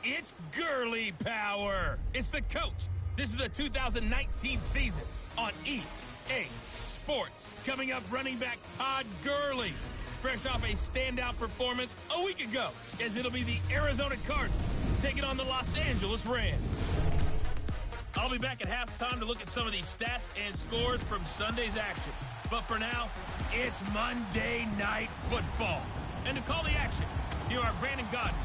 It's girly power. It's the coach. This is the 2019 season on EA Sports. Coming up, running back Todd Gurley, fresh off a standout performance a week ago, as it'll be the Arizona Cardinals taking on the Los Angeles Rams. I'll be back at halftime to look at some of these stats and scores from Sunday's action. But for now, it's Monday Night Football. And to call the action, here are Brandon Godden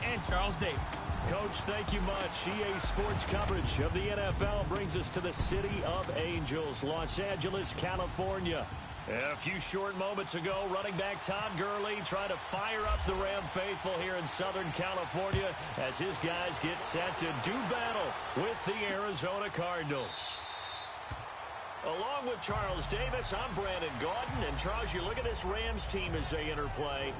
and Charles Davis. Coach, thank you much. EA Sports coverage of the NFL brings us to the City of Angels, Los Angeles, California. A few short moments ago, running back Todd Gurley trying to fire up the Ram faithful here in Southern California as his guys get set to do battle with the Arizona Cardinals. Along with Charles Davis, I'm Brandon Gaudin. And Charles, you look at this Rams team as they enter play.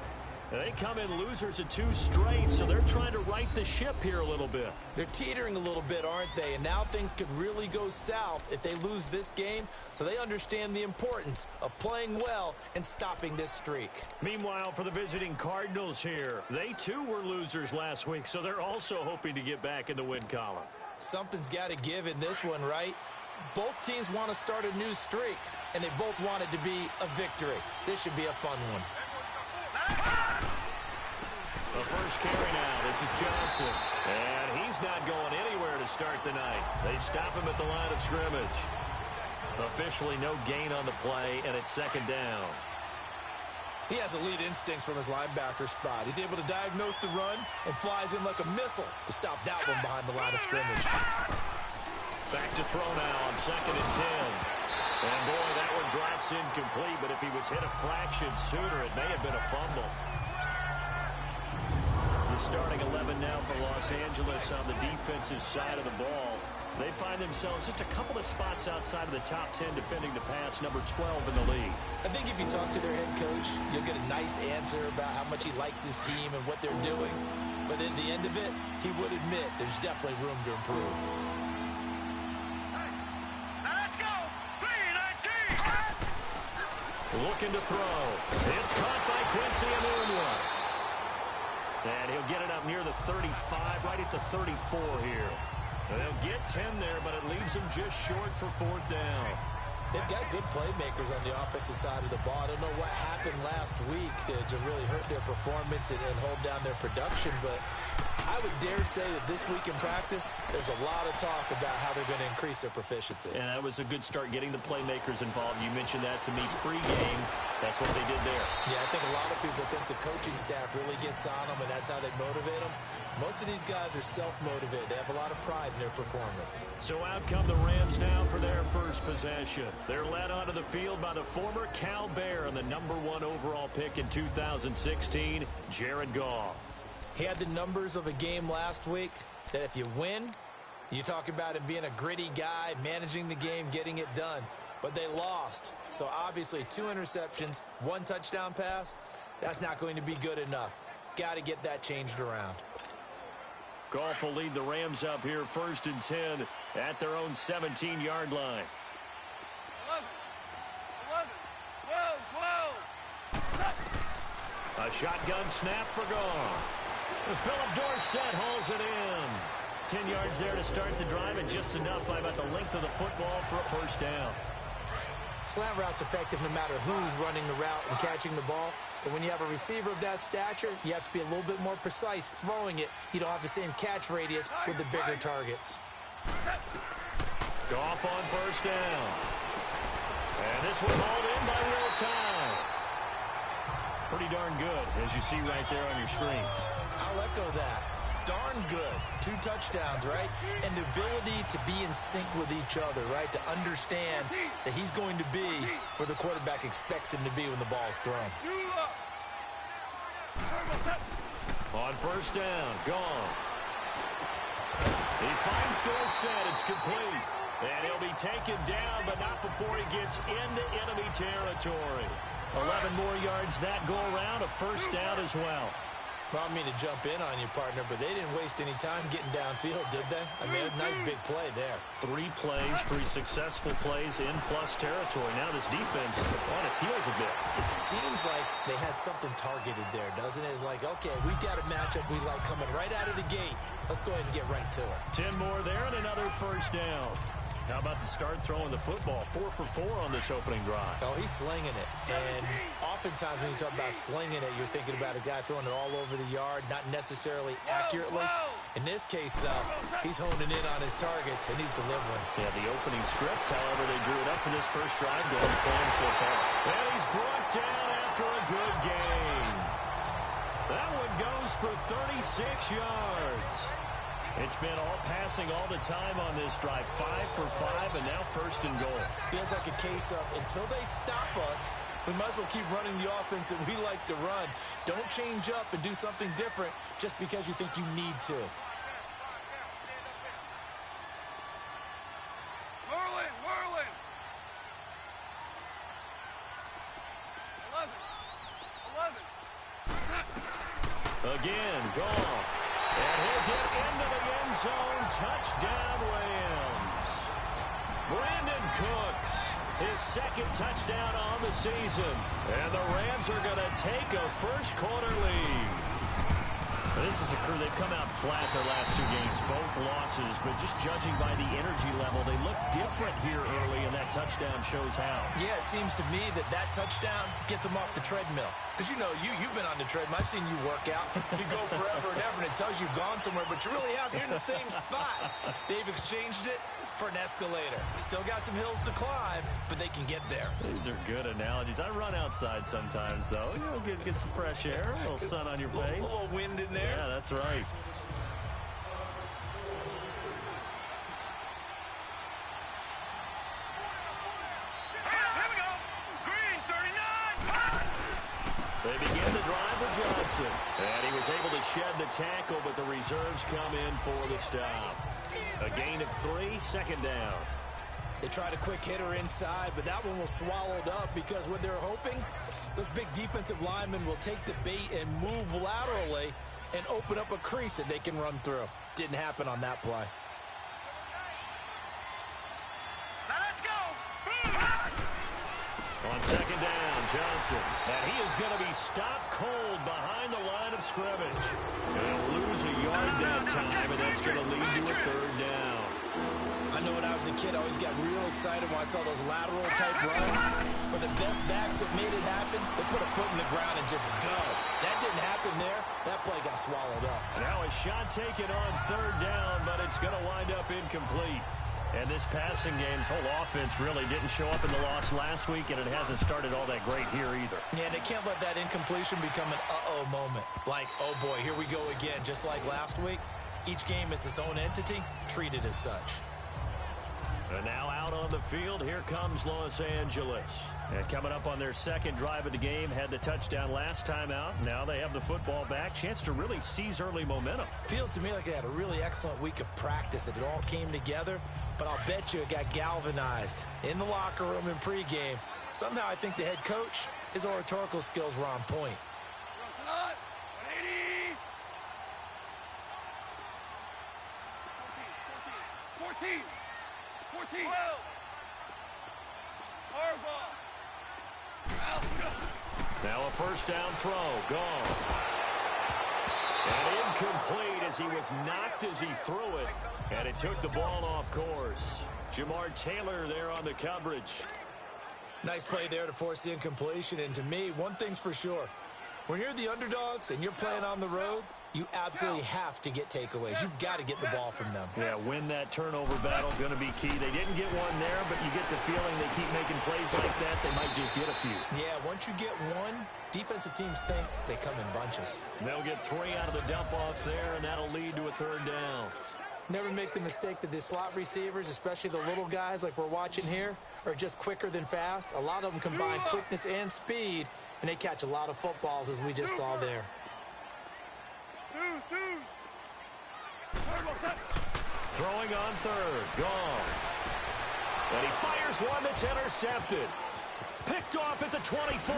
They come in losers of 2 straight, so they're trying to right the ship here a little bit. They're teetering a little bit, aren't they? And now things could really go south if they lose this game, so they understand the importance of playing well and stopping this streak. Meanwhile, for the visiting Cardinals here, they too were losers last week, so they're also hoping to get back in the win column. Something's got to give in this one, right? Both teams want to start a new streak, and they both want it to be a victory. This should be a fun one. The first carry now. This is Johnson. And he's not going anywhere to start the night. They stop him at the line of scrimmage. Officially no gain on the play, and it's second down. He has elite instincts from his linebacker spot. He's able to diagnose the run and flies in like a missile to stop that one behind the line of scrimmage. Back to throw now on 2nd and 10. And boy, that one drops incomplete, but if he was hit a fraction sooner, it may have been a fumble. The starting 11 now for Los Angeles on the defensive side of the ball. They find themselves just a couple of spots outside of the top 10 defending the pass, number 12 in the league. I think if you talk to their head coach, you'll get a nice answer about how much he likes his team and what they're doing. But at the end of it, he would admit there's definitely room to improve. Looking to throw. It's caught by Quincy Enunwa. And he'll get it up near the 35, right at the 34 here. They'll get 10 there, but it leaves them just short for 4th down. They've got good playmakers on the offensive side of the ball. I don't know what happened last week to really hurt their performance and hold down their production, but I would dare say that this week in practice, there's a lot of talk about how they're going to increase their proficiency. And that was a good start getting the playmakers involved. You mentioned that to me pregame. That's what they did there. Yeah, I think a lot of people think the coaching staff really gets on them, and that's how they motivate them. Most of these guys are self-motivated. They have a lot of pride in their performance. So out come the Rams now for their first possession. They're led onto the field by the former Cal Bear and the number 1 overall pick in 2016, Jared Goff. He had the numbers of a game last week that if you win, you talk about him being a gritty guy, managing the game, getting it done. But they lost. So obviously 2 interceptions, 1 touchdown pass, that's not going to be good enough. Got to get that changed around. Goff will lead the Rams up here 1st and 10 at their own 17-yard line. A shotgun snap for Goff. Philip Dorsett hauls it in. 10 yards there to start the drive, and just enough by about the length of the football for a 1st down. Slant route's effective no matter who's running the route and catching the ball. But when you have a receiver of that stature, you have to be a little bit more precise throwing it. You don't have the same catch radius with the bigger targets. Goff on 1st down. And this one hauled in by Will Tye. Pretty darn good, as you see right there on your screen. I'll echo that. Darn good. 2 touchdowns, right? And the ability to be in sync with each other, right? To understand that he's going to be where the quarterback expects him to be when the ball's thrown. On 1st down, Goff. He finds Dorsett. It's complete. And he'll be taken down, but not before he gets into enemy territory. 11 more yards that go around, a 1st down as well. Well, I mean to jump in on you, partner, but they didn't waste any time getting downfield, did they? I mean, a nice big play there. 3 plays, 3 successful plays in plus territory. Now this defense is on its heels a bit. It seems like they had something targeted there, doesn't it? It's like, okay, we've got a matchup we like coming right out of the gate. Let's go ahead and get right to it. 10 more there and another first down. How about the start throwing the football? 4 for 4 on this opening drive. Oh, he's slinging it. And oftentimes when you talk about slinging it, you're thinking about a guy throwing it all over the yard, not necessarily accurately. In this case, though, he's honing in on his targets, and he's delivering. Yeah, the opening script, however, they drew it up for this first drive. Going playing so far. And he's brought down after a good gain. That one goes for 36 yards. It's been all passing all the time on this drive. 5 for 5, and now first and goal. Feels like a case of until they stop us, we might as well keep running the offense that we like to run. Don't change up and do something different just because you think you need to. Whirling. 11. Again, Goff. And he'll get into the end zone. Touchdown, Rams. Brandon Cooks, his second touchdown on the season. And the Rams are going to take a first quarter lead. This is a crew, they've come out flat their last 2 games, both losses, but just judging by the energy level, they look different here early, and that touchdown shows how. Yeah, it seems to me that touchdown gets them off the treadmill. Because, you know, you've been on the treadmill. I've seen you work out. You go forever and ever, and it tells you you've gone somewhere, but you're really out here in the same spot. They've exchanged it for an escalator. Still got some hills to climb, but they can get there. These are good analogies. I run outside sometimes, though. You know, get some fresh air, a little sun on your face. A little wind in there. Yeah, that's right. Here we go. Green, 39. They begin the drive with Johnson. And he was able to shed the tackle, but the reserves come in for the stop. A gain of 3, second down. They tried a quick hitter inside, but that one was swallowed up because what they're hoping, those big defensive linemen will take the bait and move laterally and open up a crease that they can run through. Didn't happen on that play. Now let's go. On second down, Johnson. And he is going to be stopped cold behind the line of scrimmage. They'll lose a yard that time, and that's going to lead to a third down. I know when I was a kid, I always got real excited when I saw those lateral-type runs. But the best backs that made it happen, they put a foot in the ground and just go. That didn't happen there. That play got swallowed up. Now a shot taken on third down, but it's going to wind up incomplete. And this passing game's whole offense really didn't show up in the loss last week, and it hasn't started all that great here either. Yeah, they can't let that incompletion become an uh-oh moment. Like, oh boy, here we go again. Just like last week, each game is its own entity, treated as such. And now out on the field, here comes Los Angeles. And coming up on their second drive of the game, had the touchdown last time out. Now they have the football back. Chance to really seize early momentum. Feels to me like they had a really excellent week of practice, that it all came together. But I'll bet you it got galvanized in the locker room in pregame. Somehow I think the head coach, his oratorical skills were on point. 180. 14. 12. Now a first down throw. Gone. And incomplete as he was knocked as he threw it. And it took the ball off course. Jamar Taylor there on the coverage. Nice play there to force the incompletion. And to me, one thing's for sure. When you're the underdogs and you're playing on the road, you absolutely have to get takeaways. You've got to get the ball from them. Yeah, win that turnover battle, going to be key. They didn't get one there, but you get the feeling they keep making plays like that, they might just get a few. Yeah, once you get one, defensive teams think they come in bunches. They'll get 3 out of the dump-off there, and that'll lead to a third down. Never make the mistake that the slot receivers, especially the little guys like we're watching here, are just quicker than fast. A lot of them combine quickness and speed, and they catch a lot of footballs, as we just saw there. Throwing on third. Gone. And he fires one that's intercepted. Picked off at the 24.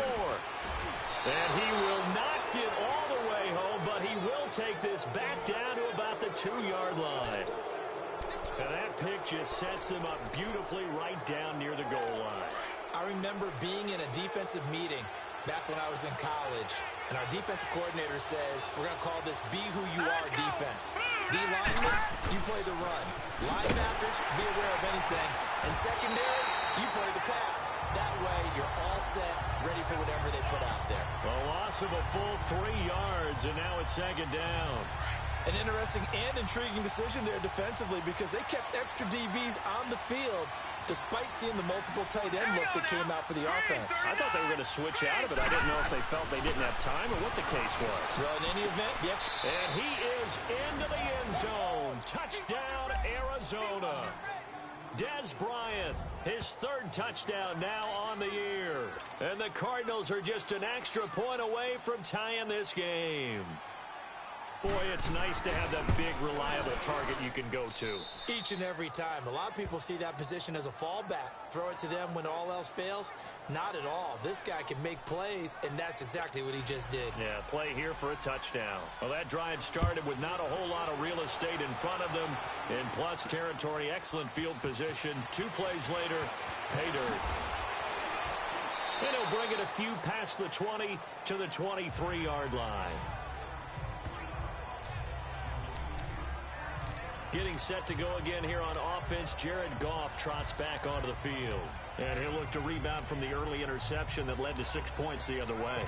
And he will not get all the way home, but he take this back down to about the 2-yard line. And that pick just sets them up beautifully right down near the goal line. I remember being in a defensive meeting back when I was in college, and our defensive coordinator says, we're going to call this Be Who You Are defense. D-linemen, you play the run. Linebackers, be aware of anything. And secondary, you play the pass. That way, you're all set, ready for whatever they put out there. A loss of a full 3 yards, and now it's second down. An interesting and intriguing decision there defensively because they kept extra DBs on the field despite seeing the multiple tight end look that came out for the offense. I thought they were going to switch out of it. I didn't know if they felt they didn't have time or what the case was. Well, in any event, yes. And he is into the end zone. Touchdown, Arizona. Dez Bryant, his 3rd touchdown now on the year. And the Cardinals are just an extra point away from tying this game. Boy, it's nice to have that big, reliable target you can go to. Each and every time. A lot of people see that position as a fallback. Throw it to them when all else fails. Not at all. This guy can make plays, and that's exactly what he just did. Yeah, play here for a touchdown. Well, that drive started with not a whole lot of real estate in front of them. In plus territory, excellent field position. 2 plays later, pay dirt. And he'll bring it a few past the 20 to the 23-yard line. Getting set to go again here on offense, Jared Goff trots back onto the field. And he'll look to rebound from the early interception that led to 6 points the other way.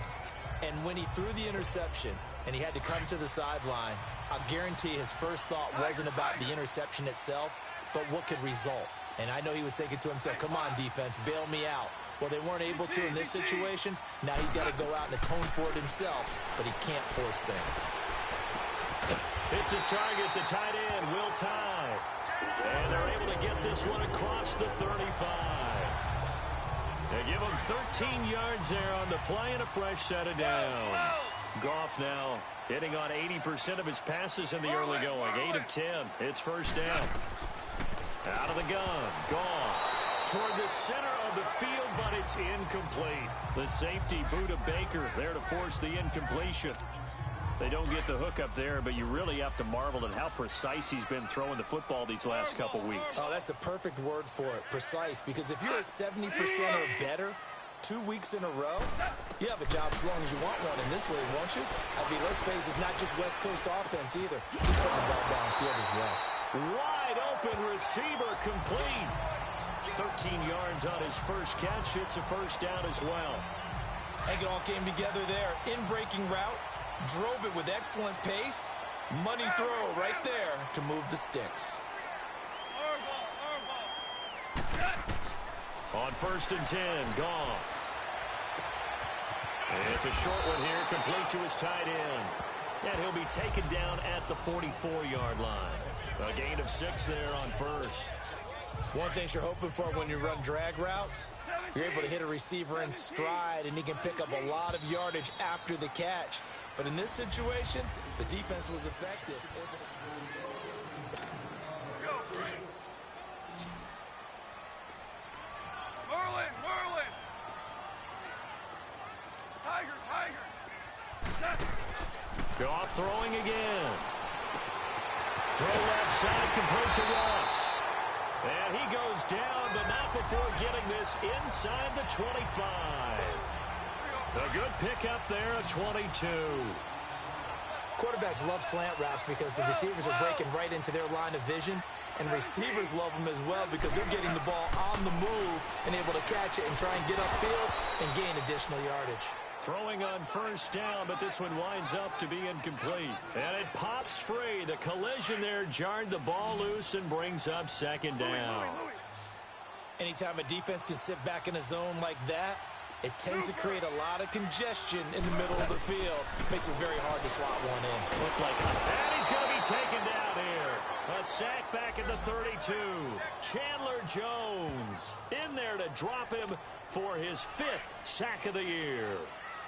And when he threw the interception and he had to come to the sideline, I'll guarantee his first thought wasn't about the interception itself, but what could result. And I know he was thinking to himself, come on, defense, bail me out. Well, they weren't able to in this situation. Now he's got to go out and atone for it himself, but he can't force things. It's his target, the tight end, Will Tye. And they're able to get this one across the 35. They give him 13 yards there on the play and a fresh set of downs. Goff now hitting on 80% of his passes in the early going. 8 of 10. It's first down. Out of the gun. Goff toward the center of the field, but it's incomplete. The safety, Budda Baker, there to force the incompletion. They don't get the hook up there, but you really have to marvel at how precise he's been throwing the football these last couple weeks. Oh, that's a perfect word for it, precise, because if you're at 70% or better 2 weeks in a row, you have a job as long as you want one in this league, won't you? I mean, let's face it, it's not just West Coast offense either. He's putting the ball downfield as well. Wide open receiver complete. 13 yards on his first catch. It's a first down as well. I think it all came together there. In-breaking route. Drove it with excellent pace. Money throw right there to move the sticks. On 1st and 10, Goff. It's a short one here, complete to his tight end. And he'll be taken down at the 44-yard line. A gain of 6 there on first. One thing you're hoping for when you run drag routes, you're able to hit a receiver in stride, and he can pick up a lot of yardage after the catch. But in this situation, the defense was effective. Merlin! Tiger! Goff throwing again. Throw left side, complete to Ross. And he goes down, but not before getting this inside the 25. A good pickup there at 22. Quarterbacks love slant routes because the receivers are breaking right into their line of vision, and receivers love them as well because they're getting the ball on the move and able to catch it and try and get upfield and gain additional yardage. Throwing on first down, but this one winds up to be incomplete. And it pops free. The collision there jarred the ball loose and brings up second down. Anytime a defense can sit back in a zone like that, it tends to create a lot of congestion in the middle of the field. Makes it very hard to slot one in. Looked like, and he's going to be taken down here. A sack back at the 32. Chandler Jones in there to drop him for his 5th sack of the year.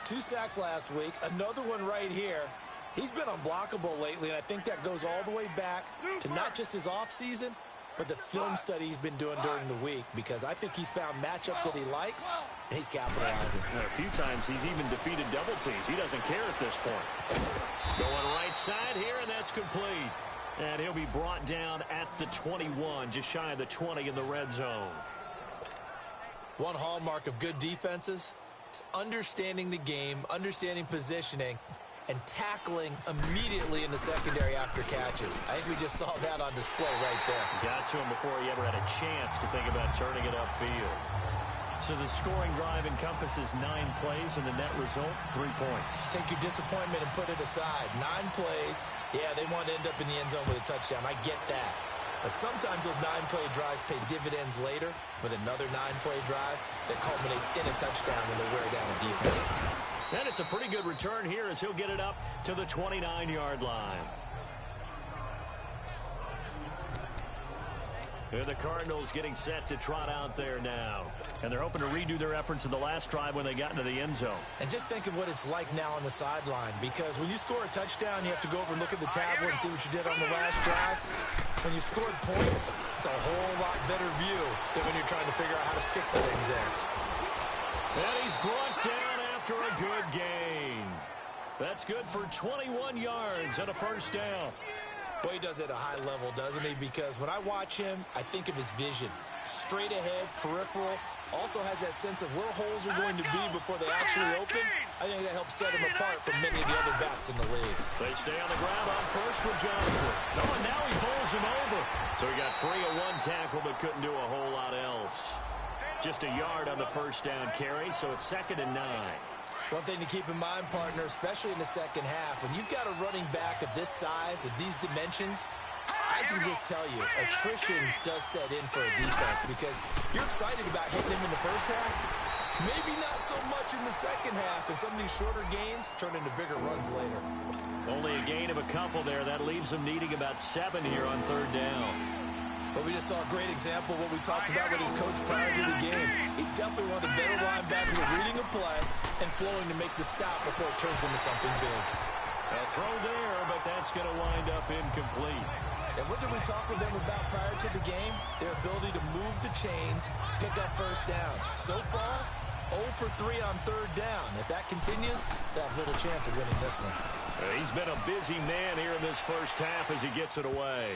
2 sacks last week, another one right here. He's been unblockable lately, and I think that goes all the way back to not just his offseason, but the film study he's been doing during the week, because I think he's found matchups that he likes, and he's capitalizing. A few times he's even defeated double teams. He doesn't care at this point. Going right side here, and that's complete. And he'll be brought down at the 21, just shy of the 20 in the red zone. One hallmark of good defenses is understanding the game, understanding positioning, and tackling immediately in the secondary after catches. I think we just saw that on display right there. Got to him before he ever had a chance to think about turning it upfield. So the scoring drive encompasses 9 plays, and the net result, 3 points. Take your disappointment and put it aside. 9 plays. Yeah, they want to end up in the end zone with a touchdown. I get that. But sometimes those 9-play drives pay dividends later with another 9-play drive that culminates in a touchdown when they wear down a defense. And it's a pretty good return here as he'll get it up to the 29-yard line. And the Cardinals getting set to trot out there now. And they're hoping to redo their efforts in the last drive when they got into the end zone. And just think of what it's like now on the sideline, because when you score a touchdown, you have to go over and look at the tablet and see what you did on the last drive. When you scored points, it's a whole lot better view than when you're trying to figure out how to fix things there. And he's brought down after a good gain. That's good for 21 yards and a first down. Well, he does it at a high level, doesn't he? Because when I watch him, I think of his vision. Straight ahead, peripheral, also has that sense of where holes are going to be before they actually open. I think that helps set him apart from many of the other backs in the league. They stay on the ground on first with Johnson. Oh, and now he bowls him over. So he got free of 1 tackle but couldn't do a whole lot else. Just a yard on the first down carry, so it's 2nd and 9. One thing to keep in mind, partner, especially in the second half, when you've got a running back of this size, of these dimensions, I can just tell you, attrition does set in for a defense because you're excited about hitting him in the first half, maybe not so much in the second half, and some of these shorter gains turn into bigger runs later. Only a gain of a couple there. That leaves him needing about 7 here on 3rd down. But we just saw a great example of what we talked about with his coach prior to the game. He's definitely one of the better linebackers at reading a play and flowing to make the stop before it turns into something big. A throw there, but that's going to wind up incomplete. And what did we talk with them about prior to the game? Their ability to move the chains, pick up first downs. So far, 0 for 3 on 3rd down. If that continues, they'll have little chance of winning this one. He's been a busy man here in this first half as he gets it away.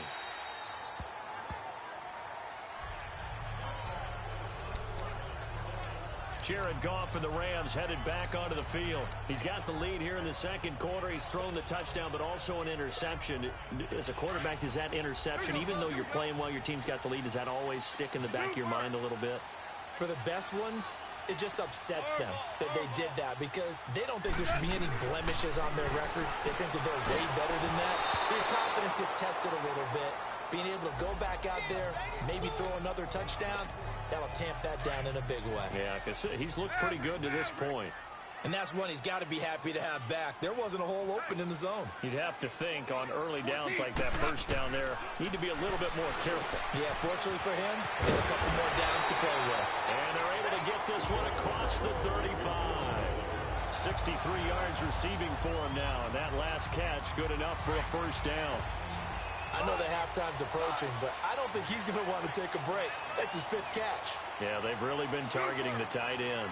Jared Goff and the Rams headed back onto the field. He's got the lead here in the second quarter. He's thrown the touchdown, but also an interception. As a quarterback, does that interception, even though you're playing while your team's got the lead, does that always stick in the back of your mind a little bit? For the best ones, it just upsets them that they did that because they don't think there should be any blemishes on their record. They think that they're way better than that. So your confidence gets tested a little bit. Being able to go back out there, maybe throw another touchdown, that'll tamp that down in a big way. Yeah, because he's looked pretty good to this point. And that's one he's got to be happy to have back. There wasn't a hole open in the zone. You'd have to think on early downs like that first down there, need to be a little bit more careful. Yeah, fortunately for him, he had a couple more downs to play with. And they're able to get this one across the 35. 63 yards receiving for him now, and that last catch good enough for a first down. I know the halftime's approaching, but I don't think he's going to want to take a break. That's his 5th catch. Yeah, they've really been targeting the tight end.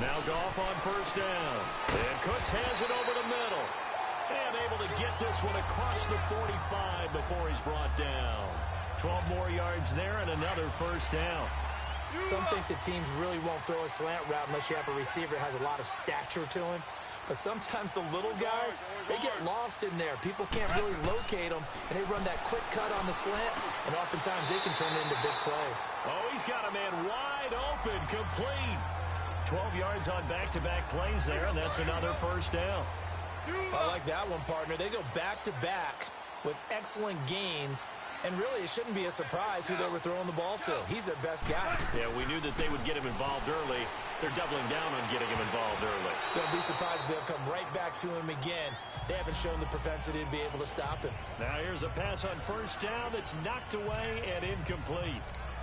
Now Goff on first down. And Cooks has it over the middle. And able to get this one across the 45 before he's brought down. 12 more yards there and another first down. Some think the teams really won't throw a slant route unless you have a receiver that has a lot of stature to him. But sometimes the little guys, they get lost in there. People can't really locate them, and they run that quick cut on the slant, and oftentimes they can turn it into big plays. Oh, he's got a man wide open, complete. 12 yards on back-to-back plays there, and that's another first down. I like that one, partner. They go back-to-back with excellent gains, and really it shouldn't be a surprise who they were throwing the ball to. He's their best guy. Yeah, we knew that they would get him involved early. They're doubling down on getting him involved early. Don't be surprised if they'll come right back to him again. They haven't shown the propensity to be able to stop him. Now here's a pass on first down that's knocked away and incomplete.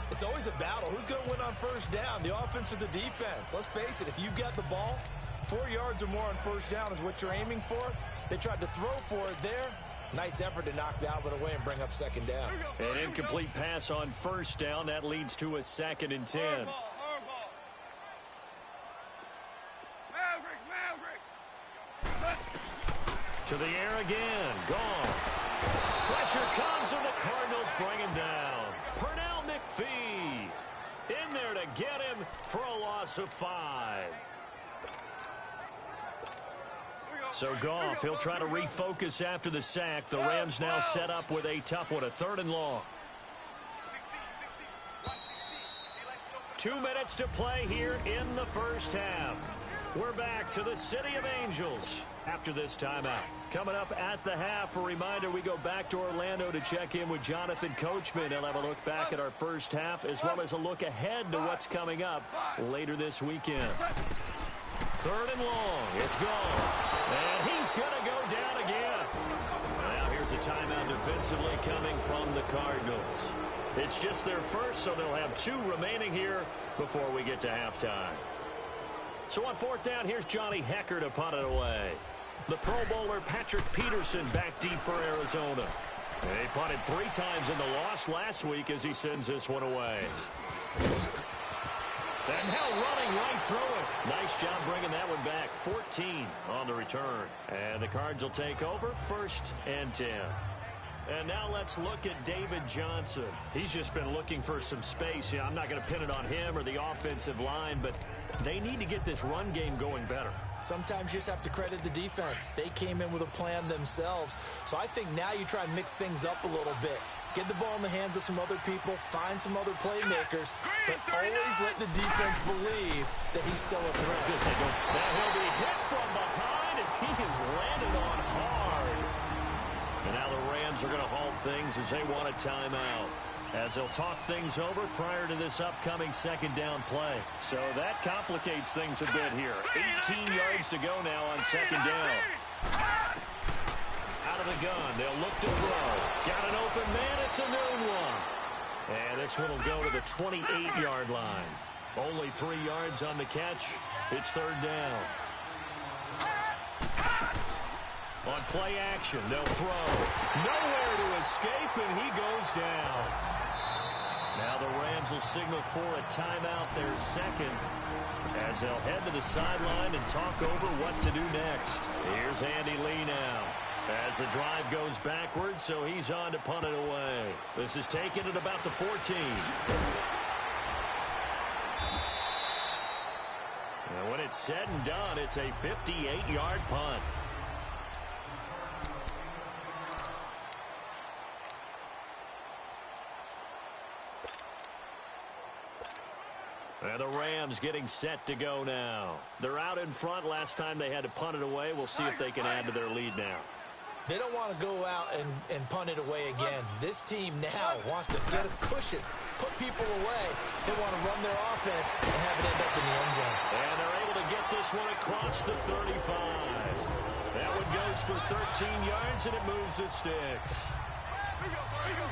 It's always a battle. Who's going to win on first down, the offense or the defense? Let's face it, if you've got the ball, 4 yards or more on first down is what you're aiming for. They tried to throw for it there. Nice effort to knock that one away and bring up second down. An incomplete pass on first down. That leads to a 2nd and 10. To the air again. Gone. Pressure comes and the Cardinals bring him down. Pernell McPhee in there to get him for a loss of 5. So Goff, he'll try to refocus after the sack. The Rams now set up with a tough one, a 3rd and long. 2 minutes to play here in the first half. We're back to the City of Angels after this timeout. Coming up at the half, a reminder, we go back to Orlando to check in with Jonathan Coachman. He'll have a look back at our first half as well as a look ahead to what's coming up later this weekend. 3rd and long. It's gone. And he's going to go down again. Now here's a timeout defensively coming from the Cardinals. It's just their first, so they'll have 2 remaining here before we get to halftime. So on 4th down, here's Johnny Hekker to punt it away. The Pro Bowler Patrick Peterson back deep for Arizona. And he punted 3 times in the loss last week as he sends this one away. And now running right through it. Nice job bringing that one back. 14 on the return. And the Cards will take over 1st and 10. And now let's look at David Johnson. He's just been looking for some space. Yeah, I'm not going to pin it on him or the offensive line, but they need to get this run game going better. Sometimes you just have to credit the defense. They came in with a plan themselves. So I think now you try and mix things up a little bit. Get the ball in the hands of some other people, find some other playmakers, but always let the defense believe that he's still a threat. Now he'll be hit from behind, and he has landed on hard. And now the Rams are going to halt things as they want a timeout, as they'll talk things over prior to this upcoming 2nd down play. So that complicates things a bit here. 18 yards to go now on 2nd down. Out of the gun, they'll look to throw. Got an open man, it's a noon one. And this one will go to the 28-yard line. Only 3 yards on the catch. It's 3rd down. On play action, they'll throw. Nowhere to escape, and he goes down. Now the Rams will signal for a timeout, their 2nd, as they'll head to the sideline and talk over what to do next. Here's Andy Lee now, as the drive goes backwards, so he's on to punt it away. This is taken at about the 14. And when it's said and done, it's a 58-yard punt. And the Rams getting set to go now. They're out in front. Last time they had to punt it away. We'll see if they can add to their lead now. They don't want to go out and punt it away again. This team now wants to get a cushion, put people away. They want to run their offense and have it end up in the end zone. And they're able to get this one across the 35. That one goes for 13 yards, and it moves the sticks.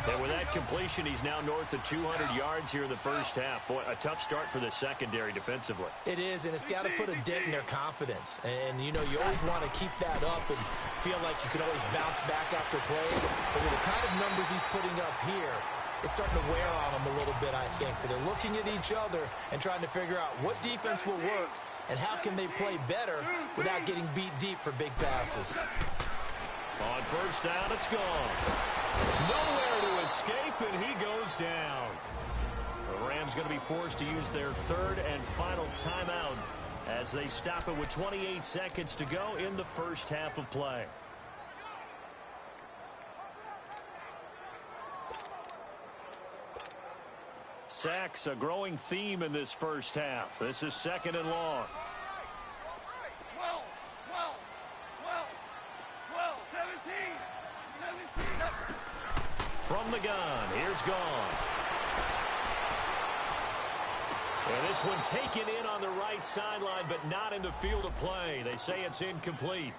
And with that completion, he's now north of 200 yards here in the first half. Boy, a tough start for the secondary defensively. It is, and it's got to put a dent in their confidence. And, you know, you always want to keep that up and feel like you can always bounce back after plays. But with the kind of numbers he's putting up here, it's starting to wear on them a little bit, I think. So they're looking at each other and trying to figure out what defense will work and how can they play better without getting beat deep for big passes. On 1st down, it's gone. Nowhere to escape, and he goes down. The Rams going to be forced to use their 3rd and final timeout as they stop it with 28 seconds to go in the first half of play. Sacks, a growing theme in this first half. This is 2nd and long. 17. From the gun, here's gone. And this one taken in on the right sideline, but not in the field of play. They say it's incomplete.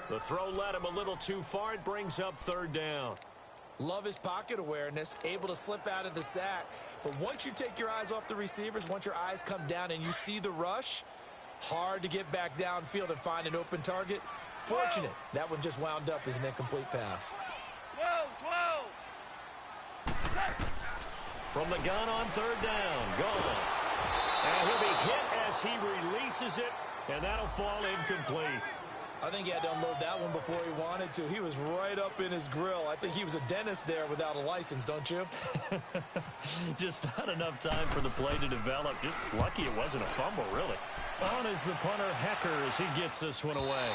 The throw led him a little too far. It brings up 3rd down. Love his pocket awareness, able to slip out of the sack. But once you take your eyes off the receivers, once your eyes come down and you see the rush, hard to get back downfield and find an open target. Fortunate, that one just wound up as an incomplete pass. 12. From the gun on 3rd down, gone. And he'll be hit as he releases it, and that'll fall incomplete. I think he had to unload that one before he wanted to. He was right up in his grill. I think he was a dentist there without a license, don't you? Just not enough time for the play to develop. Just lucky it wasn't a fumble, really. On is the punter, Hecker, as he gets this one away.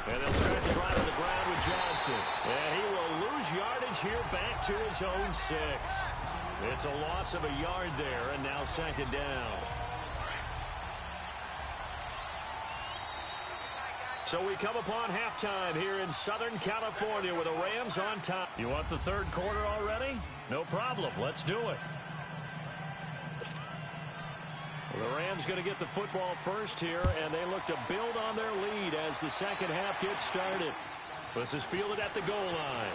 And they'll start the drive on the ground with Johnson. And he will lose yardage here back to his own 6. It's a loss of a yard there, and now second down. So we come upon halftime here in Southern California with the Rams on top. You want the third quarter already? No problem. Let's do it. Well, the Rams going to get the football first here, and they look to build on their lead as the second half gets started. This is fielded at the goal line.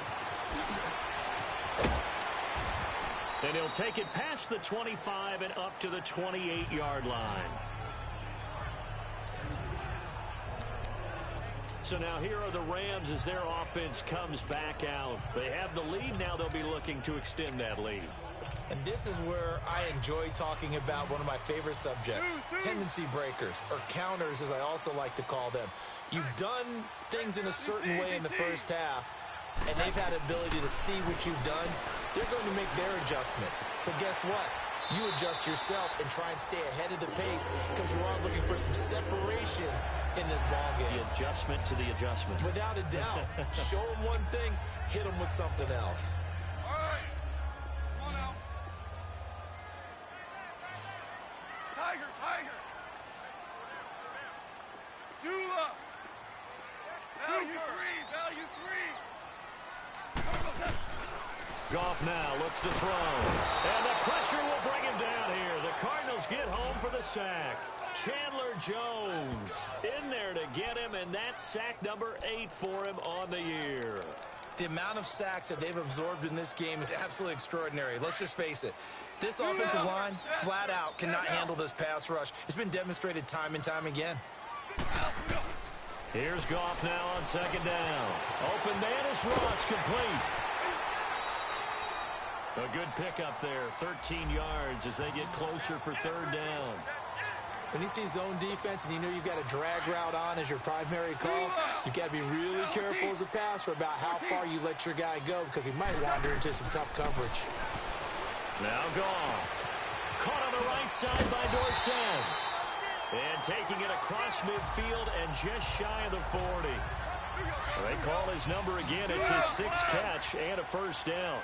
And he'll take it past the 25 and up to the 28-yard line. So now here are the Rams as their offense comes back out. They have the lead. Now they'll be looking to extend that lead. And this is where I enjoy talking about one of my favorite subjects, tendency breakers, or counters as I also like to call them. You've done things in a certain way in the first half, and they've had the ability to see what you've done. They're going to make their adjustments. So guess what? You adjust yourself and try and stay ahead of the pace because you are looking for some separation in this ball game. The adjustment to the adjustment. Without a doubt. Show them one thing, hit them with something else. All right. Come on now. Tiger, tiger. Dula. Value 3. Goff now looks to throw. And the pressure will bring him down here. The Cardinals get home for the sack. Chandler Jones in there to get him, and that's sack number 8 for him on the year. The amount of sacks that they've absorbed in this game is absolutely extraordinary. Let's just face it. This offensive line, flat out, cannot handle this pass rush. It's been demonstrated time and time again. Here's Goff now on second down. Open man is Ross, complete. A good pickup there, 13 yards as they get closer for third down. When you see zone defense and you know you've got a drag route on as your primary call, you've got to be really careful as a passer about how far you let your guy go because he might wander into some tough coverage. Now Goff. Caught on the right side by Dorsett. And taking it across midfield and just shy of the 40. They call his number again. It's his 6th catch and a first down.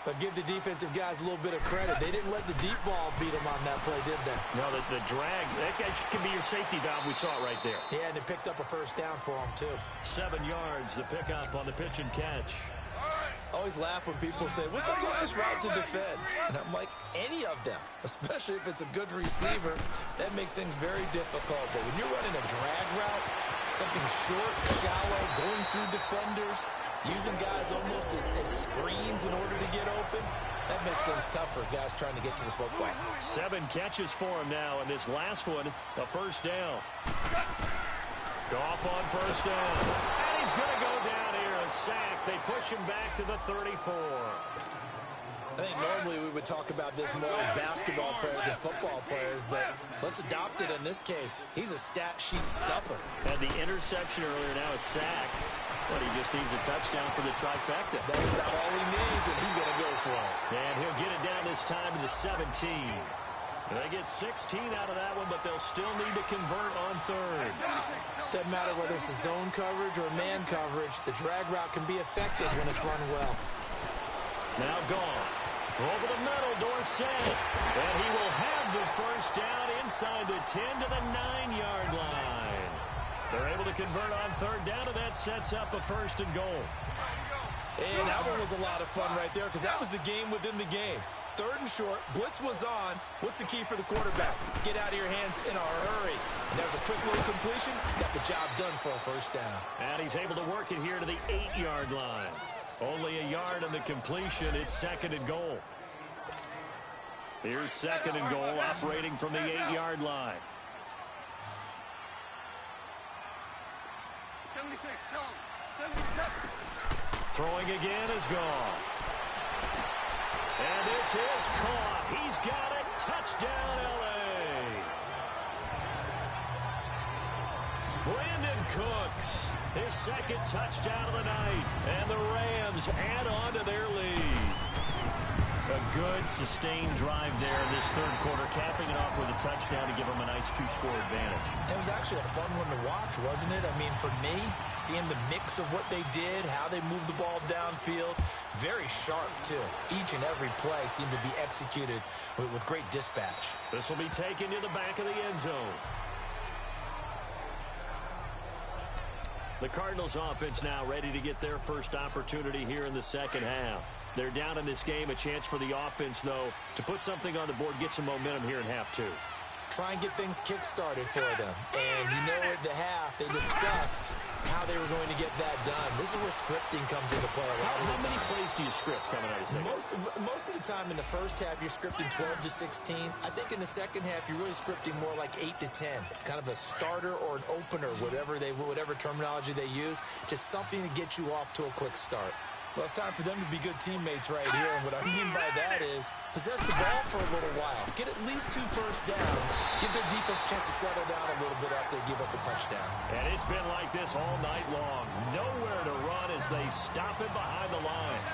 But give the defensive guys a little bit of credit. They didn't let the deep ball beat them on that play, did they? No, the drag, that can be your safety valve. We saw it right there. Yeah, and it picked up a first down for them, too. 7 yards, the pickup on the pitch and catch. I always laugh when people say, what's the toughest route to defend? And I'm like, any of them, especially if it's a good receiver. That makes things very difficult. But when you're running a drag route, something short, shallow, going through defenders, using guys almost as screens in order to get open, that makes things tough for guys trying to get to the football. 7 catches for him now, and this last one, a first down. Goff on first down. And he's going to go down here, a sack. They push him back to the 34. I think normally we would talk about this more as basketball players and football players, but let's adopt it in this case. He's a stat sheet stuffer. Had the interception earlier, now a sack. But he just needs a touchdown for the trifecta. That's about all he needs, and he's going to go for it. And he'll get it down this time to the 17. They get 16 out of that one, but they'll still need to convert on third. Doesn't matter whether it's a zone coverage or man coverage. The drag route can be effective when it's run well. Now Goff. Over the middle, Dorsett. And he will have the first down inside the 10 to the 9-yard line. They're able to convert on third down, and that sets up a first and goal. And that one was a lot of fun right there because that was the game within the game. Third and short, blitz was on. What's the key for the quarterback? Get out of your hands in a hurry. And there's a quick little completion. Got the job done for a first down. And he's able to work it here to the 8-yard line. Only a yard on the completion. It's second and goal. Here's second and goal, operating from the 8-yard line. 76, tell him. 77. Throwing again is gone. And this is caught. He's got it. Touchdown, L.A. Brandon Cooks, his second touchdown of the night. And the Rams add on to their lead. A good, sustained drive there in this third quarter, capping it off with a touchdown to give them a nice 2-score advantage. It was actually a fun one to watch, wasn't it? I mean, for me, seeing the mix of what they did, how they moved the ball downfield, very sharp, too. Each and every play seemed to be executed with great dispatch. This will be taken to the back of the end zone. The Cardinals offense now ready to get their first opportunity here in the second half. They're down in this game. A chance for the offense, though, to put something on the board, get some momentum here in half two. Try and get things kick-started for them. And you know at the half, they discussed how they were going to get that done. This is where scripting comes into play a lot of the time. How many plays do you script coming out of second? Most of the time in the first half, you're scripting 12 to 16. I think in the second half, you're really scripting more like 8 to 10. Kind of a starter or an opener, whatever terminology they use. Just something to get you off to a quick start. Well, it's time for them to be good teammates right here. And what I mean by that is possess the ball for a little while. Get at least 2 first downs. Give their defense a chance to settle down a little bit after they give up a touchdown. And it's been like this all night long. Nowhere to run as they stop it behind the line.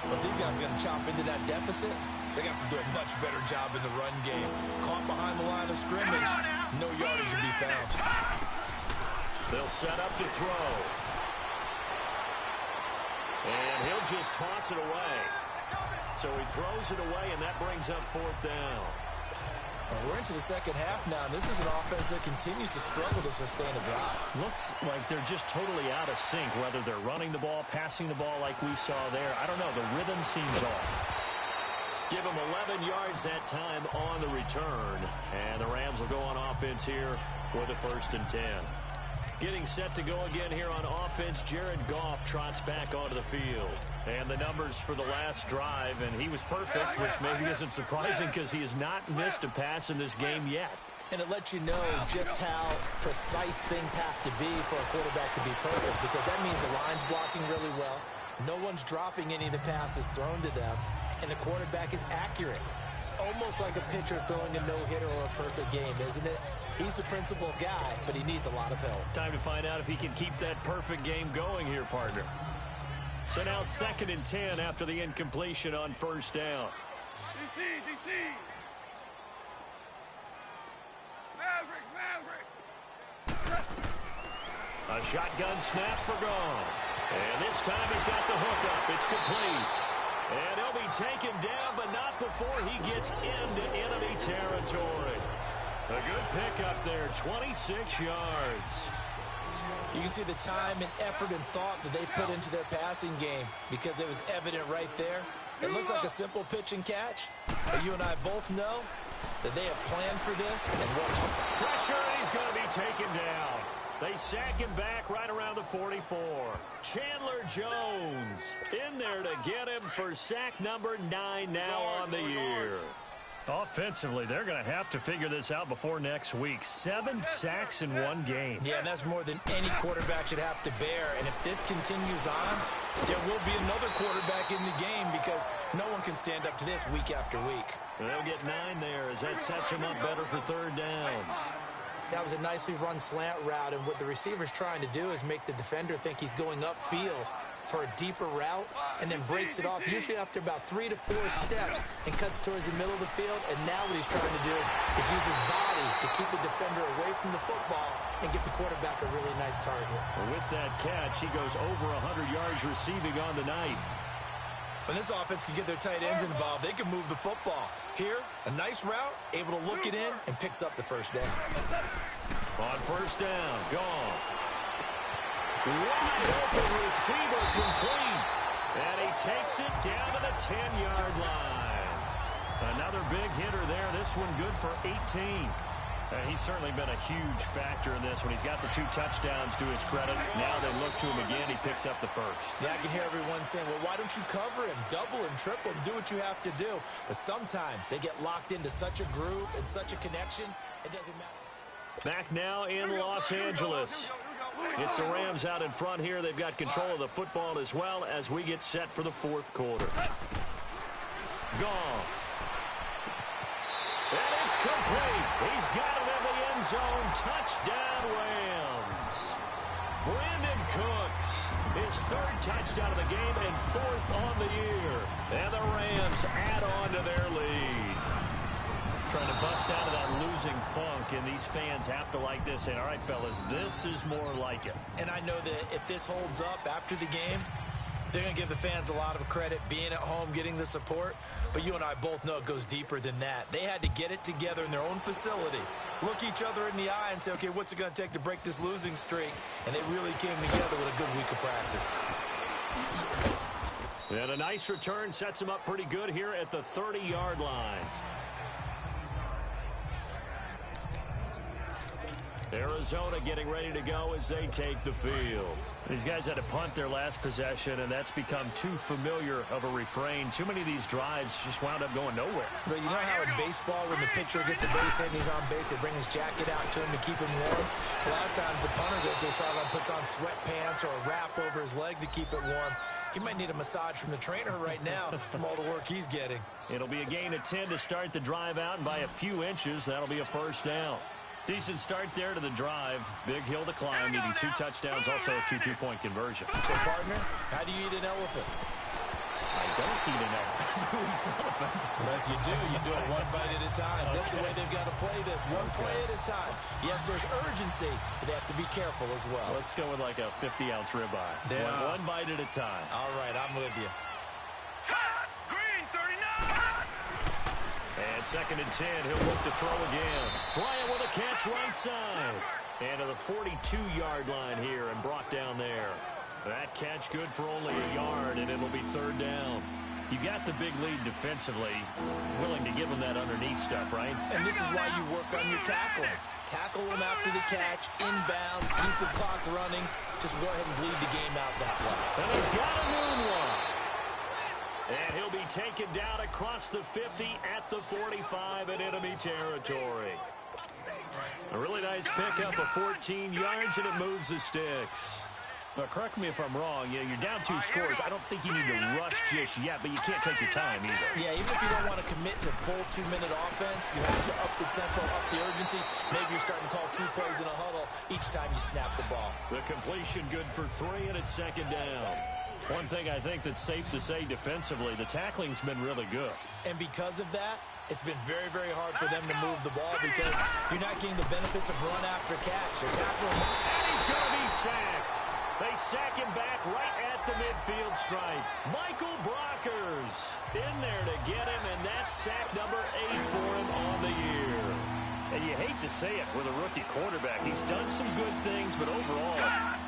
Well, if these guys are going to chop into that deficit, they got to do a much better job in the run game. Caught behind the line of scrimmage, no yardage will be found. They'll set up to throw. And he'll just toss it away. So he throws it away, and that brings up fourth down. Well, we're into the second half now, and this is an offense that continues to struggle to sustain a drive. Looks like they're just totally out of sync, whether they're running the ball, passing the ball like we saw there. I don't know. The rhythm seems off. Give them 11 yards that time on the return. And the Rams will go on offense here for the 1st and 10. Getting set to go again here on offense, Jared Goff trots back onto the field. And the numbers for the last drive, and he was perfect, which maybe isn't surprising because he has not missed a pass in this game yet. And it lets you know just how precise things have to be for a quarterback to be perfect, because that means the line's blocking really well. No one's dropping any of the passes thrown to them, and the quarterback is accurate. It's almost like a pitcher throwing a no-hitter or a perfect game, isn't it? He's the principal guy, but he needs a lot of help. Time to find out if he can keep that perfect game going here, partner. So now 2nd and 10 after the incompletion on 1st down. DC. Maverick. A shotgun snap for Goff. And this time he's got the hook up. It's complete. And he'll be taken down, but not before he gets into enemy territory. A good pickup there, 26 yards. You can see the time and effort and thought that they put into their passing game, because it was evident right there. It looks like a simple pitch and catch, but you and I both know that they have planned for this and worked hard. Pressure, and he's going to be taken down. They sack him back right around the 44. Chandler Jones in there to get him for sack number 9 now on the year. Offensively, they're going to have to figure this out before next week. 7 sacks in one game. Yeah, and that's more than any quarterback should have to bear. And if this continues on, there will be another quarterback in the game, because no one can stand up to this week after week. They'll get 9 there as that sets him up better for 3rd down. That was a nicely run slant route, and what the receiver's trying to do is make the defender think he's going upfield for a deeper route, and then breaks it off, usually after about 3 to 4 steps, and cuts towards the middle of the field. And now what he's trying to do is use his body to keep the defender away from the football and get the quarterback a really nice target. With that catch, he goes over 100 yards receiving on the night. When this offense can get their tight ends involved, they can move the football. Here, a nice route, able to look it in, and picks up the 1st down. On 1st down, Goff. Wide open receiver complete. And he takes it down to the 10-yard line. Another big hitter there. This one good for 18. He's certainly been a huge factor in this when he's got the 2 touchdowns to his credit. Now they look to him again. He picks up the first. Yeah, I can hear everyone saying, well, why don't you cover him, double him, triple him, do what you have to do. But sometimes they get locked into such a groove and such a connection, it doesn't matter. Back now in Los Angeles. It's the Rams out in front here. They've got control of the football as well as we get set for the 4th quarter. Goff. And it's complete. He's got it in the end zone. Touchdown, Rams. Brandon Cooks, his 3rd touchdown of the game and 4th on the year. And the Rams add on to their lead. Trying to bust out of that losing funk, and these fans have to like this. And all right, fellas, this is more like it. And I know that if this holds up after the game, they're going to give the fans a lot of credit, being at home, getting the support. But you and I both know it goes deeper than that. They had to get it together in their own facility, look each other in the eye and say, okay, what's it going to take to break this losing streak? And they really came together with a good week of practice. And a nice return sets them up pretty good here at the 30-yard line. Arizona getting ready to go as they take the field. These guys had to punt their last possession, and that's become too familiar of a refrain. Too many of these drives just wound up going nowhere. But you know how in baseball, when the pitcher gets a base hit and he's on base, they bring his jacket out to him to keep him warm? A lot of times the punter goes to the sideline, puts on sweatpants or a wrap over his leg to keep it warm. He might need a massage from the trainer right now from all the work he's getting. It'll be a gain of 10 to start the drive out, and by a few inches, that'll be a first down. Decent start there to the drive. Big hill to climb, needing 2 touchdowns, also a 2 two-point conversion. So, partner, how do you eat an elephant? I don't eat an elephant. Who eats elephants? Well, if you do it one bite at a time. Okay. That's the way they've got to play this, one play at a time. Yes, there's urgency, but they have to be careful as well. Let's go with like a 50-ounce ribeye. One bite at a time. All right, I'm with you. Green, 39. And 2nd and 10, he'll look to throw again. Bryant with a catch right side. And to the 42-yard line here and brought down there. That catch good for only a yard, and it'll be 3rd down. You got the big lead defensively, willing to give them that underneath stuff, right? And this is why you work on your tackling. Tackle them after the catch, inbounds, keep the clock running. Just go ahead and bleed the game out that way. And he's got a moonwalk. And he'll be taken down across the 50 at the 45 in enemy territory. A really nice pickup of 14 yards, and it moves the sticks. Now, correct me if I'm wrong. You're down 2 scores. I don't think you need to rush just yet, but you can't take your time either. Yeah, even if you don't want to commit to full 2-minute offense, you have to up the tempo, up the urgency. Maybe you're starting to call 2 plays in a huddle each time you snap the ball. The completion good for 3, and it's 2nd down. One thing I think that's safe to say defensively, the tackling's been really good. And because of that, it's been very, very hard for them to move the ball because you're not getting the benefits of run after catch. They're tackling. And he's going to be sacked. They sack him back right at the midfield stripe. Michael Brockers in there to get him, and that's sack number 8 for him on the year. And you hate to say it with a rookie quarterback. He's done some good things, but overall,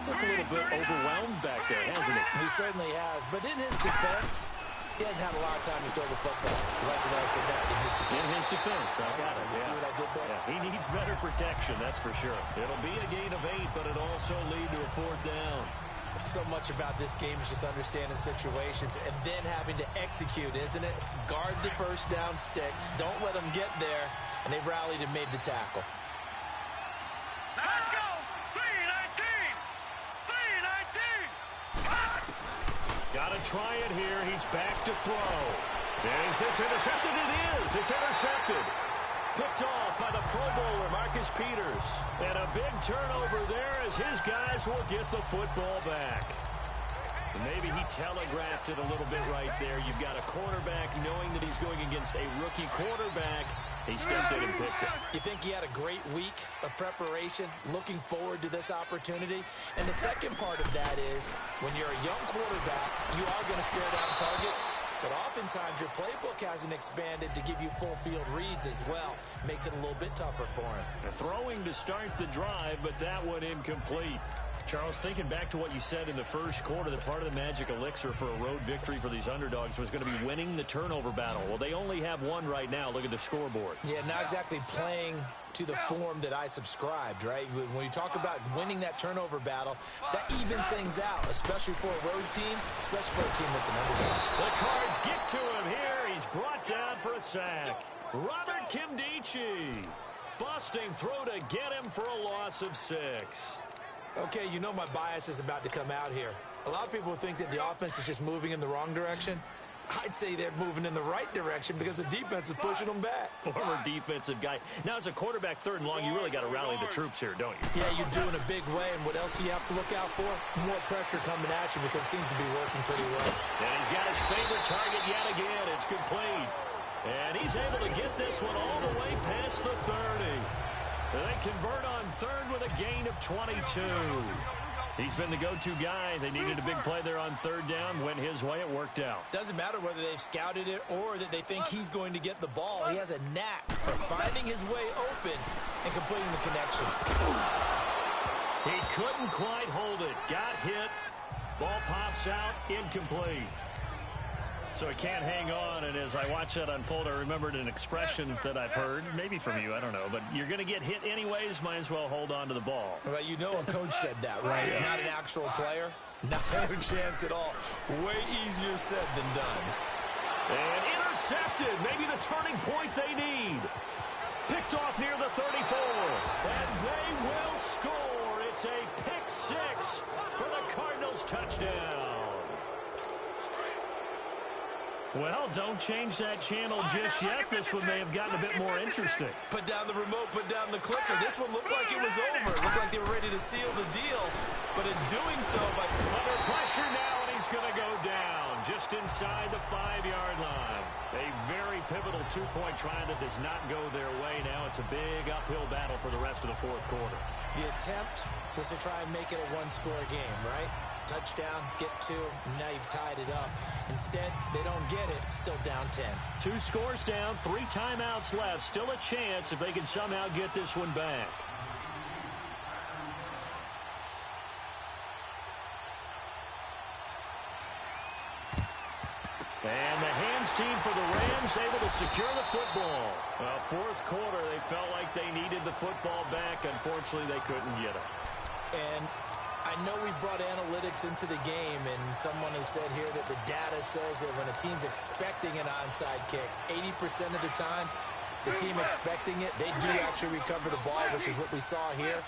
look a little bit overwhelmed back there, hasn't he? He certainly has. But in his defense, he hasn't had a lot of time to throw the football. You like the way I said that? In his defense. In his defense. I got it. You see what I did there? Yeah, he needs better protection, that's for sure. It'll be a gain of 8, but it'll also lead to a 4th down. So much about this game is just understanding situations and then having to execute, isn't it? Guard the first down sticks. Don't let them get there. And they rallied and made the tackle. Let's go! 319! 319! Got to try it here. He's back to throw. Is this intercepted? It is. It's intercepted. Picked off by the Pro Bowler, Marcus Peters. And a big turnover there as his guys will get the football back. And maybe he telegraphed it a little bit right there. You've got a quarterback knowing that he's going against a rookie quarterback. He stepped in and picked it. You think he had a great week of preparation, looking forward to this opportunity? And the second part of that is, when you're a young quarterback, you are going to stare down targets, but oftentimes your playbook hasn't expanded to give you full field reads as well. Makes it a little bit tougher for him. Throwing to start the drive, but that one incomplete. Charles, thinking back to what you said in the first quarter, that part of the magic elixir for a road victory for these underdogs was going to be winning the turnover battle. Well, they only have one right now. Look at the scoreboard. Yeah, not exactly playing to the form that I subscribed, right? When you talk about winning that turnover battle, that evens things out, especially for a road team, especially for a team that's an underdog. The Cards get to him here. He's brought down for a sack. Robert Kimdichie. Busting throw to get him for a loss of 6. Okay, you know my bias is about to come out here. A lot of people think that the offense is just moving in the wrong direction. I'd say they're moving in the right direction because the defense is pushing them back. Former defensive guy. Now, as a quarterback, 3rd and long, you really got to rally the troops here, don't you? Yeah, you do in a big way. And what else do you have to look out for? More pressure coming at you because it seems to be working pretty well. And he's got his favorite target yet again. It's complete. And he's able to get this one all the way past the 30. They convert on 3rd with a gain of 22. He's been the go-to guy. They needed a big play there on 3rd down. Went his way. It worked out. Doesn't matter whether they've scouted it or that they think he's going to get the ball. He has a knack for finding his way open and completing the connection. He couldn't quite hold it. Got hit. Ball pops out. Incomplete. So he can't hang on, and as I watch that unfold, I remembered an expression that I've heard, maybe from you, I don't know, but you're going to get hit anyways, might as well hold on to the ball. Well, you know a coach said that, right? Yeah. Not an actual player. Not a chance at all. Way easier said than done. And intercepted. Maybe the turning point they need. Picked off near the 34. And they will score. It's a pick 6 for the Cardinals touchdown. Well, don't change that channel just yet. This one may have gotten a bit more interesting. Put down the remote, put down the clicker. This one looked like it was over. It looked like they were ready to seal the deal. But in doing so, under pressure now, and he's going to go down just inside the 5-yard line. A very pivotal 2-point try that does not go their way now. It's a big uphill battle for the rest of the 4th quarter. The attempt was to try and make it a one-score game, right? Touchdown, get 2, now you've tied it up. Instead, they don't get it, still down 10. 2 scores down, 3 timeouts left. Still a chance if they can somehow get this one back. And the hands team for the Rams able to secure the football. Well, 4th quarter, they felt like they needed the football back. Unfortunately, they couldn't get it. And I know we brought analytics into the game, and someone has said here that the data says that when a team's expecting an onside kick, 80% of the time, the team expecting it, they do actually recover the ball, which is what we saw here.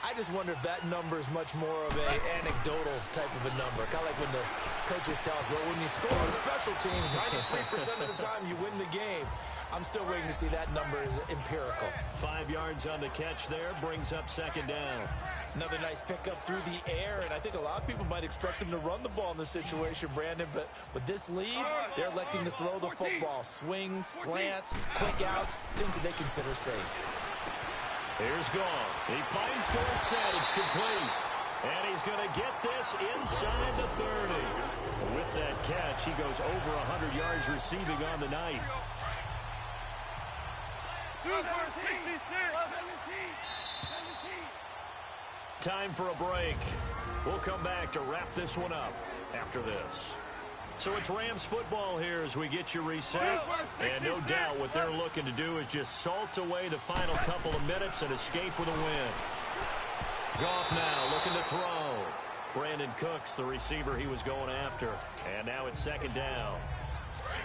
I just wonder if that number is much more of an anecdotal type of a number. Kind of like when the coaches tell us, well, when you score on special teams, 93% of the time you win the game. I'm still waiting to see that number is empirical. 5 yards on the catch there, brings up 2nd down. Another nice pickup through the air, and I think a lot of people might expect them to run the ball in this situation, Brandon, but with this lead, they're electing to throw the football. Swings, slants, quick outs, things that they consider safe. Here's Gall. He finds Dorsett. It's complete. And he's going to get this inside the 30. With that catch, he goes over 100 yards receiving on the night. Time for a break. We'll come back to wrap this one up after this. So it's Rams football here as we get you reset. And no doubt what they're looking to do is just salt away the final couple of minutes and escape with a win. Goff now looking to throw. Brandon Cooks, the receiver he was going after. And now it's 2nd down.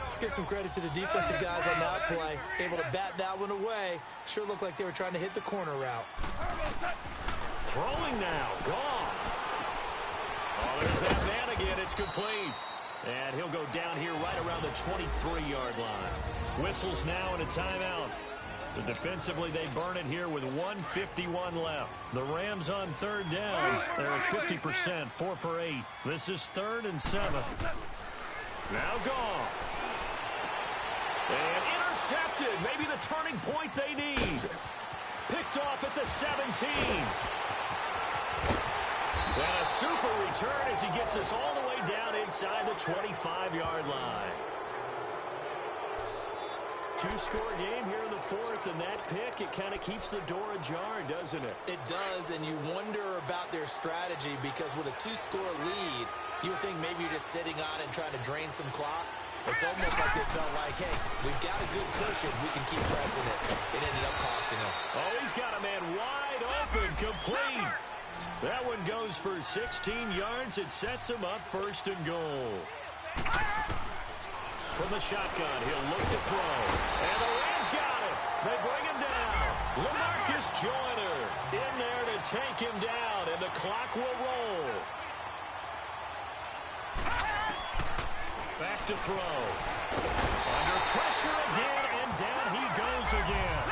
Let's give some credit to the defensive guys on that play. Able to bat that one away. Sure looked like they were trying to hit the corner route. Throwing now. Goff. Oh, there's that man again. It's complete. And he'll go down here right around the 23-yard line. Whistles now and a timeout. So defensively, they burn it here with 1:51 left. The Rams on 3rd down. They're at 50%, 4 for 8. This is 3rd and 7. Now Goff. And intercepted. Maybe the turning point they need. Picked off at the 17. And a super return as he gets us all the way down inside the 25-yard line. Two-score game here in the fourth, and that pick, it kind of keeps the door ajar, doesn't it? It does, and you wonder about their strategy because with a two-score lead, you would think maybe you're just sitting on it and trying to drain some clock. It's almost like they felt like, hey, we've got a good cushion. We can keep pressing it. It ended up costing them. Oh, he's got a man wide open, complete. That one goes for 16 yards. It sets him up first and goal. From the shotgun, he'll look to throw. And the Rams got it. They bring him down. LaMarcus Joyner in there to take him down, and the clock will roll. Back to throw. Under pressure again, and down he goes again.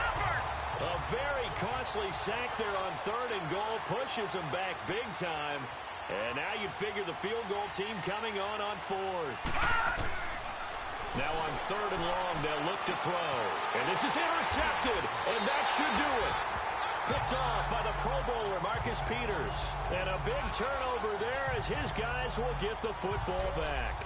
A very costly sack there on third and goal. Pushes him back big time. And now you'd figure the field goal team coming on fourth. Now on third and long, they'll look to throw. And this is intercepted, and that should do it. Picked off by the Pro Bowler, Marcus Peters. And a big turnover there as his guys will get the football back.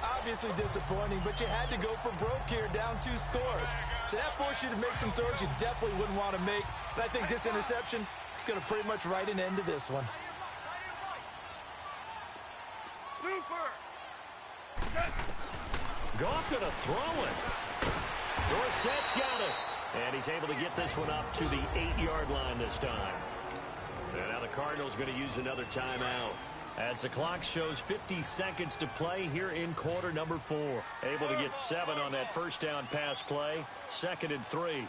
Obviously disappointing, but you had to go for broke here, down 2 scores. So that forced you to make some throws you definitely wouldn't want to make. And I think this interception is going to pretty much write an end to this one. Goff going to throw it. Dorsett's got it. And he's able to get this one up to the 8-yard line this time. And now the Cardinals going to use another timeout. As the clock shows 50 seconds to play here in quarter number 4. Able to get 7 on that first down pass play. 2nd and 3.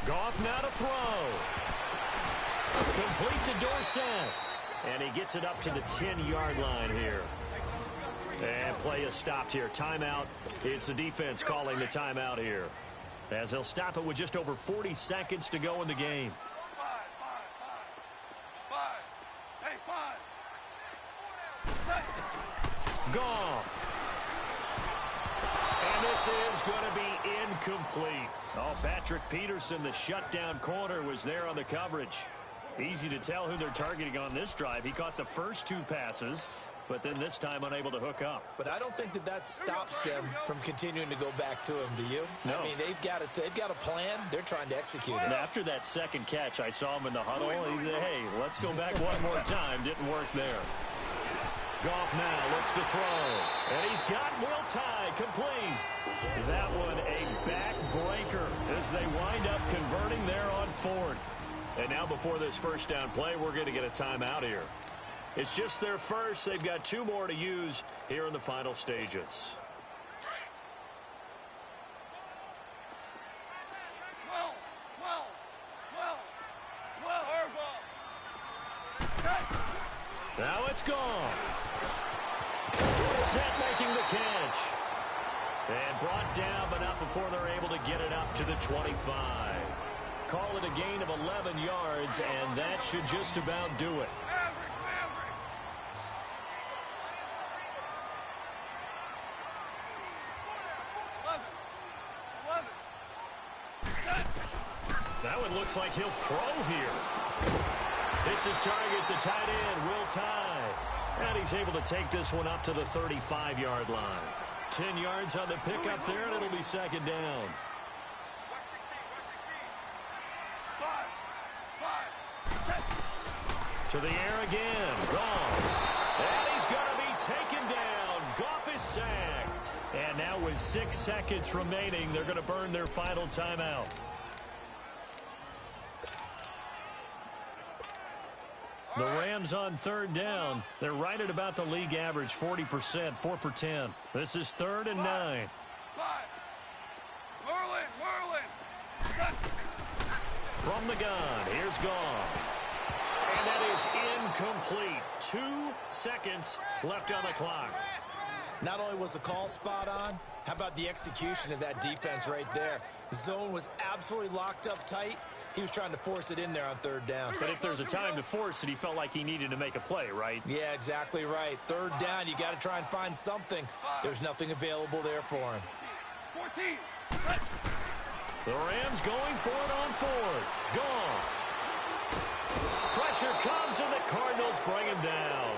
Goff now to throw. Complete to Dorsett. And he gets it up to the 10-yard line here. And play is stopped here. Timeout. It's the defense calling the timeout here. As they'll stop it with just over 40 seconds to go in the game. Goff. And this is going to be incomplete. Oh, Patrick Peterson, the shutdown corner, was there on the coverage. Easy to tell who they're targeting on this drive. He caught the first 2 passes, but then this time unable to hook up. But I don't think that stops them from continuing to go back to him, do you? No. I mean, they've got a plan. They're trying to execute it. And after that second catch, I saw him in the huddle. He said, hey, let's go back one more time. Didn't work there. Goff now looks to throw. And he's got Will Tye complete. That one a backbreaker as they wind up converting there on 4th. And now before this first down play, we're going to get a timeout here. It's just their first. They've got 2 more to use here in the final stages. 12. Now it's gone. Dorsett making the catch. And brought down, but not before they're able to get it up to the 25. Call it a gain of 11 yards, and that should just about do it. That one looks like he'll throw here. Hits his target, the tight end, Will Tye. And he's able to take this one up to the 35-yard line. 10 yards on the pickup there, and it'll be 2nd down. To the air again. Goff. And he's going to be taken down. Goff is sacked. And now with 6 seconds remaining, they're going to burn their final timeout. The Rams on 3rd down. They're right at about the league average, 40%, 4 for 10. This is 3rd and 9. Merlin. From the gun, here's Goff. And that is incomplete. 2 seconds left on the clock. Not only was the call spot on, how about the execution of that defense right there? The zone was absolutely locked up tight. He was trying to force it in there on 3rd down. But if there's a time to force it, he felt like he needed to make a play, right? Yeah, exactly right. 3rd down, you got to try and find something. There's nothing available there for him. 14. The Rams going for it on 4th. Goff. Pressure comes, and the Cardinals bring him down.